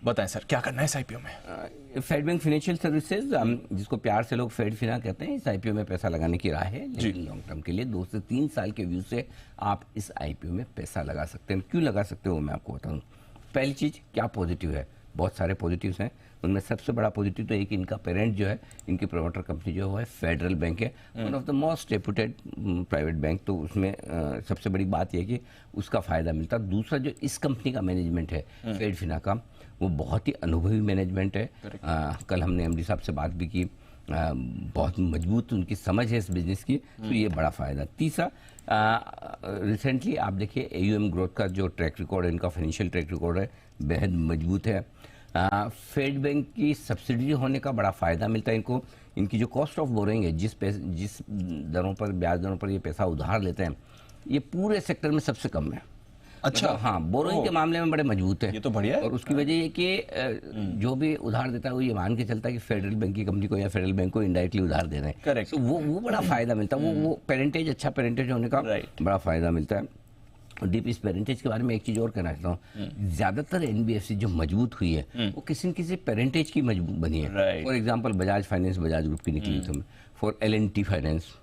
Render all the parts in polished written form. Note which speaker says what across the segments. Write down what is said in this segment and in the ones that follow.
Speaker 1: बताएं सर क्या करना है इस आईपीओ में।
Speaker 2: फेड बैंक फाइनेंशियल सर्विसेज, जिसको प्यार से लोग फेड फिना कहते हैं, इस आईपीओ में पैसा लगाने की राह है, लेकिन लॉन्ग टर्म के लिए 2 से 3 साल के व्यू से आप इस आईपीओ में पैसा लगा सकते हैं। क्यों लगा सकते हो मैं आपको बताऊं। पहली चीज, क्या पॉजिटिव है, बहुत सारे पॉजिटिव्स हैं, उनमें सबसे बड़ा पॉजिटिव तो एक इनका पेरेंट जो है, इनकी प्रमोटर कंपनी जो है फेडरल बैंक है, one of the most reputed private bank. तो उसमें सबसे बड़ी बात यह है कि उसका फायदा मिलता है। दूसरा, जो इस कंपनी का मैनेजमेंट है फेड फिना का, वो बहुत ही अनुभवी मैनेजमेंट है। कल हमने एमडी साहब से बात भी की, बहुत मजबूत उनकी समझ है इस बिजनेस की, तो ये बड़ा फायदा। तीसरा, रिसेंटली आप देखिए एयूएम ग्रोथ का जो ट्रैक रिकॉर्ड है, इनका फाइनेंशियल ट्रैक रिकॉर्ड है, बेहद मजबूत है। फेड बैंक की सब्सिडी होने का बड़ा फायदा मिलता है इनको। इनकी जो कॉस्ट ऑफ बोरिंग है, जिस दरों पर, ब्याज दरों पर ये पैसा उधार लेते हैं, ये पूरे सेक्टर में सबसे कम है।
Speaker 1: अच्छा,
Speaker 2: मतलब हाँ, बोरोइंग के मामले में बड़े मजबूत है।
Speaker 1: ये तो बढ़िया है।
Speaker 2: और उसकी वजह ये कि जो भी उधार देता है वो ये मान के चलता है कि फेडरल बैंक की कंपनी को या फेडरल बैंक को इनडायरेक्टली उधार दे रहे हैं।
Speaker 1: करेक्ट।
Speaker 2: तो वो बड़ा फायदा मिलता है। वो पेरेंटेज, अच्छा पेरेंटेज होने का बड़ा फायदा मिलता है। और डीप इस पेरेंटेज के बारे में एक चीज और कहना चाहता हूँ, ज्यादातर एनबीएफसी जो मजबूत हुई है वो किसी न किसी पेरेंटेज की मजबूत बनी है। For example Bajaj finance Bajaj group की निकली थी, for L&T finance,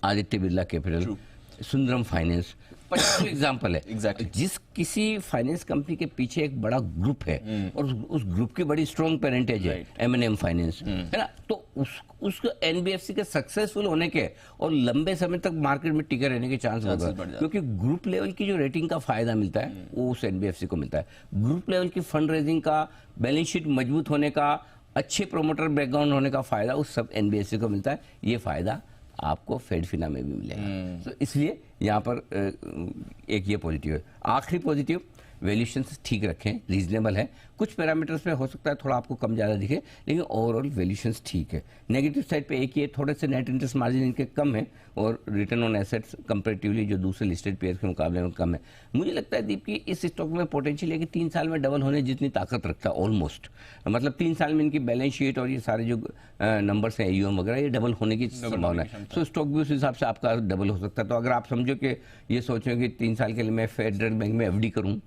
Speaker 2: Aditya Birla capital, Sundaram finance, example है।
Speaker 1: Exactly.
Speaker 2: जिस किसी फाइनेंस कंपनी के पीछे एक बड़ा ग्रुप है और उस ग्रुप की बड़ी स्ट्रॉन्ग पेरेंटेज है, M&M फाइनेंस, है ना, तो उसको एनबीएफसी के सक्सेसफुल होने के और लंबे समय तक मार्केट में टिके रहने के चांस होगा, क्योंकि ग्रुप लेवल की जो रेटिंग का फायदा मिलता है वो उस एनबीएफसी को मिलता है। ग्रुप लेवल की फंड रेजिंग का, बैलेंस शीट मजबूत होने का, अच्छे प्रोमोटर बैकग्राउंड होने का फायदा उस सब एनबीएफसी को मिलता है। ये फायदा आपको फेड फिना में भी मिलेगा। तो इसलिए यहाँ पर एक ये पॉजिटिव है। आखिरी पॉजिटिव, वैल्यूएशंस ठीक रखें, रीजनेबल है। कुछ पैरामीटर्स पे हो सकता है थोड़ा आपको कम ज़्यादा दिखे, लेकिन ओवरऑल वैल्यूएशंस ठीक है। नेगेटिव साइड पे एक ये, थोड़े से नेट इंटरेस्ट मार्जिन इनके कम है और रिटर्न ऑन एसेट्स कंपेरेटिवली जो दूसरे लिस्टेड पेयर्स के मुकाबले में कम है। मुझे लगता है दीप की इस स्टॉक में पोटेंशियल है कि 3 साल में डबल होने जितनी ताकत रखता है ऑलमोस्ट। मतलब 3 साल में इनकी बैलेंस शीट और ये सारे जो नंबर्स हैं एयूएम वगैरह, ये डबल होने की संभावना है। तो स्टॉक भी उस हिसाब से आपका डबल हो सकता है। तो अगर आप समझो कि ये सोचो कि 3 साल के लिए मैं फेडरल बैंक में एफडी करूं,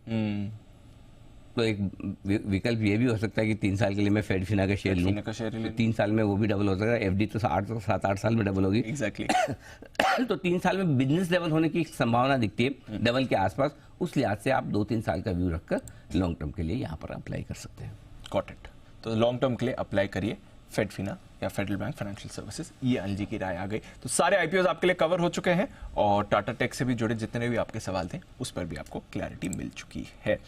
Speaker 2: तो एक विकल्प ये भी हो सकता है कि 3 साल के लिए मैं फेड फिना का शेयर लूं, तो 3 साल में वो भी डबल हो सकता है। एफडी तो 7-8 साल में डबल होगी।
Speaker 1: एग्जैक्टली।
Speaker 2: तो 3 साल में बिजनेस डबल होने की संभावना दिखती है, डबल के आसपास। उस लिहाज से आप 2-3 साल का व्यू रखकर लॉन्ग टर्म के लिए यहाँ पर अप्लाई कर सकते हैं।
Speaker 1: Got it. तो लॉन्ग टर्म के लिए अप्लाई करिए फेड फिना या फेडरल बैंक फाइनेंशियल सर्विसेज। ये अनिल जी की राय आ गई। तो सारे आईपीओ आपके लिए कवर हो चुके हैं और टाटा टेक से भी जुड़े जितने भी आपके सवाल थे उस पर भी आपको क्लैरिटी मिल चुकी है।